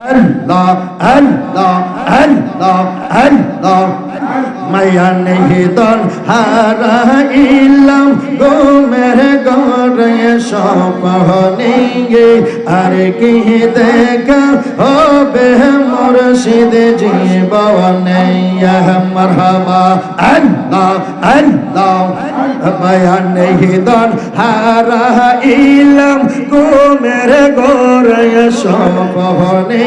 Allah, Allah, Allah, Allah. মায়া নেহি দন হারাইলাম গো মেরে গরে সপনে আর কি দেখা হবে মুর্শিদ জীবনে মারহাবা আল্লাহ আল্লাহ মায়া নেহি দন হারাইলাম গো মেরে গরে সপনে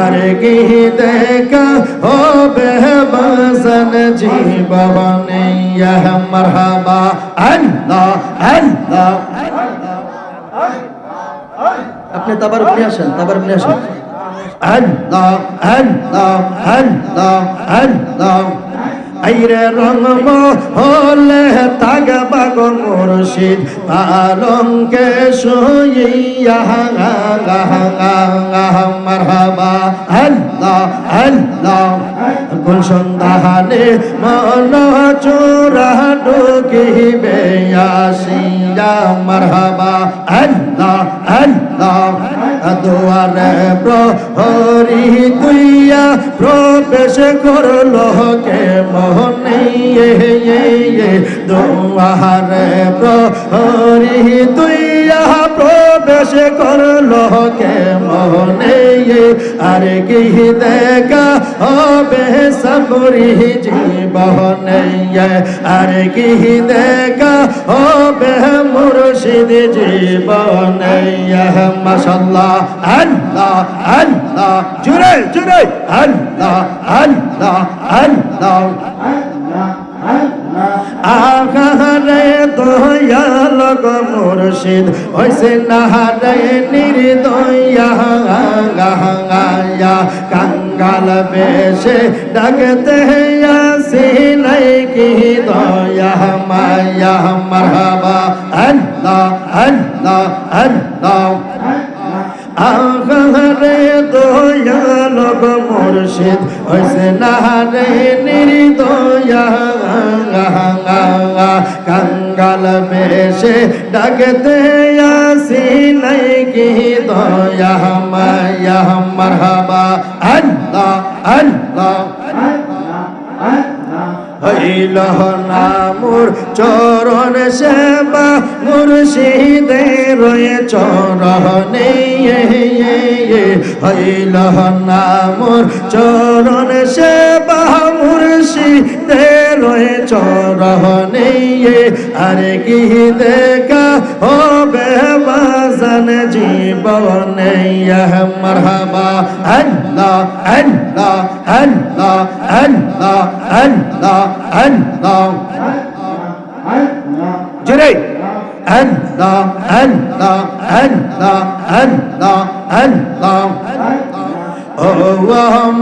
আর কি দেখা হবে জীবনে মারহাবা আল্লাহ আল্লাহ। আপনি তাবার উপরে আসেন, তাবার উপরে আসেন। আল্লাহ আল্লাহ আল্লাহ আল্লাহ। আইরে রঙম হলে তাগবা গো মুর্শিদ পালঙ্কে শুইয়া মারহাবা আল্লাহ আল্লাহ। গুলশন দাহানে মন চোরা ঢুকিবে আসিয়া মারহাবা আল্লাহ আল্লাহ। দুয়ারে প্রহরী তুইয়া প্রবেশ করলো কে মোহনে দুয়ারে প্রহরী তুইয়া প্রবেশ করলো কে মোহনে আর কি দেখা হবে সবরি জীবনে আর কি দেখা হবে মুর্শিদ জীবনে মাশাআল্লাহ আল্লাহ আল্লাহ। জুরে জুরে আল্লাহ আল্লাহ আল্লাহ আগারে দয়াল গো মুর্শিদ হইছে না রে নির্দয়া কাঙ্গাল বেশে ডাকতে আসি নাই কি দয়া মায়া মারহাবা আল্লাহ আল্লাহ আল্লাহ। আগারে দয়াল গো মুর্শিদ হইছে না রে নির্দয়া কাঙ্গাল বেশে ডাকতে আসি নাই কি দয়া মায়া মারহাবা আল্লাহ আল্লাহ। হইল না মোর চরণ সেবা মুর্শিদের চরণে হইল না মোর চরণ সেবা মুর্শিদের চরণে আর কি দেখা হবে বাজান জীবনে মারহাবা আল্লাহ আল্লাহ আল্লাহ আল্লাহ আল্লাহ আল্লাহ। জুরে আল্লাহ আল্লাহ আল্লাহ আল্লাহ আল্লাহ। ও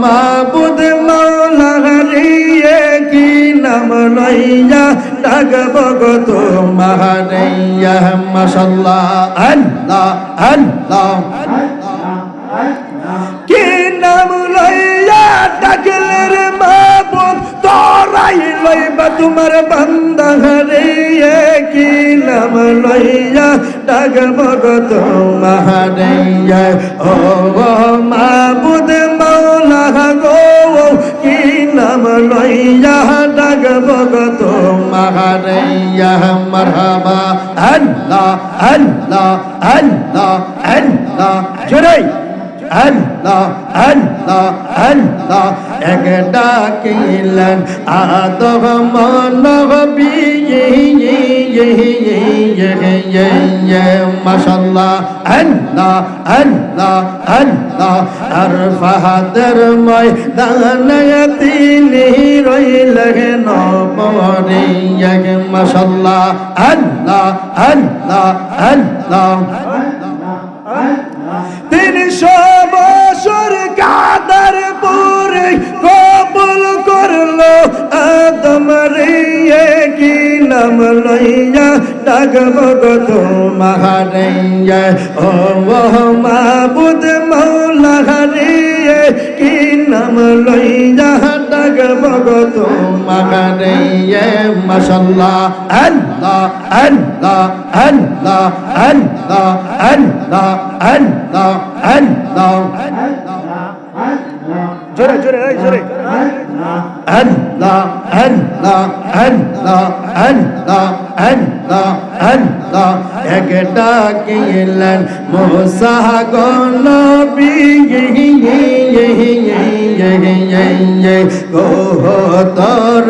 মাবুদ মাওলা রে কি নাম লইয়া ডাকব গো তোমারে মাশাআল্লাহ আল্লাহ আল্লাহ। কি নাম লইয়া ডাকলে রে মাবুদ তোরাই লইবা তোমার বান্দা রে কি নাম লইয়া ডাকব গো তোমারে ও মাবুদ মাওলা গো কি নাম লইয়া ডাকব গো তোমারে মারহাবা আল্লাহ আল্লাহ আল্লাহ আল্লাহ। জোরে আল্লাহ আল্লাহ আল্লাহ। এক ডাকিলেন আদম নবী মাশাআল্লাহ আল্লাহ আল্লাহ আল্লাহ। আর ফাহাদের ময়দানে তিনি রইলেন পরে মাশাআল্লাহ আল্লাহ আল্লাহ আল্লাহ। তিনি সবসর কাদার পরে কবুল করলো আদম রে কি নাম লইয়া ডাকব গো তোমারে ও মাবুদ মাওলা রে কি নাম লইয়া ডাকব গো মাগারে মাশাআল্লাহ আল্লাহ আল্লাহ আল্লাহ আল্লাহ আল্লাহ আল্লাহ আল্লাহ জোরে জোরে জোরে আল্লাহ আল্লাহ আল্লাহ আল্লাহ আল্লাহ আল্লাহ একটা কিলেন মুসা গো নবী গো তোর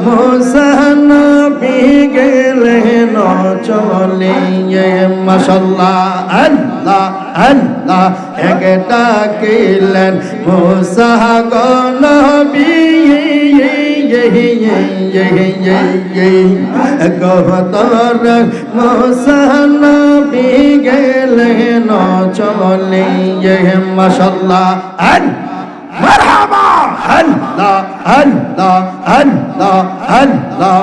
মুসা নবী গেলেন চলে মাশাআল্লাহ আল্লাহ আল্লাহ একটা কিলেন মুসা গো নবী গহতর মোসানা বিগেলেন চলে মাশাআল্লাহ মারহাবা আল্লাহ আল্লাহ আল্লাহ আল্লাহ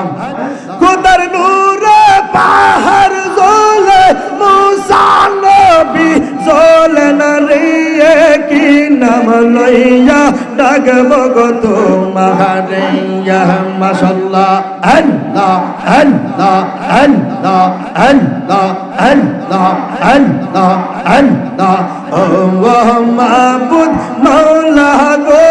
খোদার নূরে পাহাড় জ্বলে মুসা নবী জ্বলে না রে কি নাম লইয়া ডাকব গো তোমারে ইয়া মাশাআল্লাহ আল্লাহ আল্লাহ আল্লাহ আল্লাহ আল্লাহ আল্লাহ আল্লাহ ও মাবুদ মাওলা গো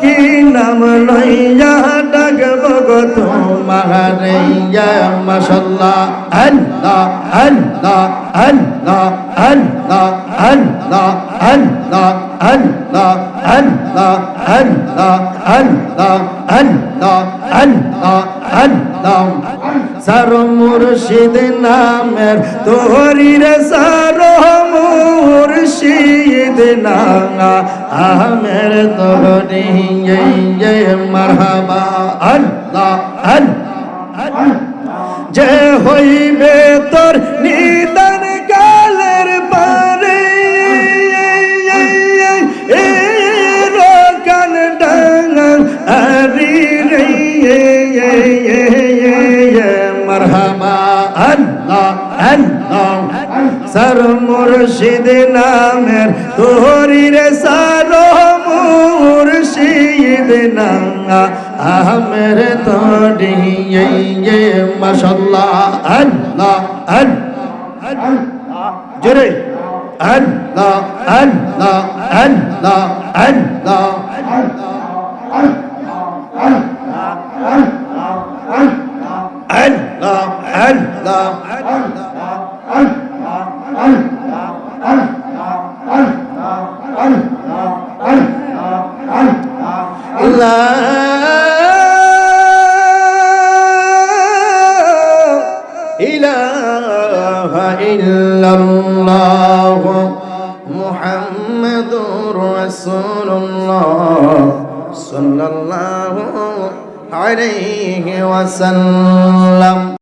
কি নাম লইয়া ডাকব গো তোমারে ইয়া মাশাআল্লাহ আল্লাহ আল্লাহ আল্লাহ আল্লাহ আল্লাহ আল্লাহ আল্লাহ আল্লাহ আল্লাহ আল্লাহ আল্লাহ আল্লাহ আল্লাহ সার মুর্শিদ নামের তোরি রে সার মুর্শিদ নামা আমের তোরি মারহাবা আল্লাহ আল্লাহ যে হইবে তোর নিদান কালের পারে রোকান ডাঙ্গা আরি রে মারহাবা আল্লাহ আল্লাহ সর মুর্শিদ নামের তোরি রে সর মুর্শিদ নামা আমের তোরি মাশাআল্লাহ আল্লাহ আল্লাহ জোরে আল্লাহ আল্লাহ আল্লাহ আল্লাহ আল্লাহ আল্লাহ ইলাহা ইল্লাল্লাহ মুহাম্মাদুর রাসূলুল্লাহ সাল্লাল্লাহু আলাইহি ওয়াসাল্লাম।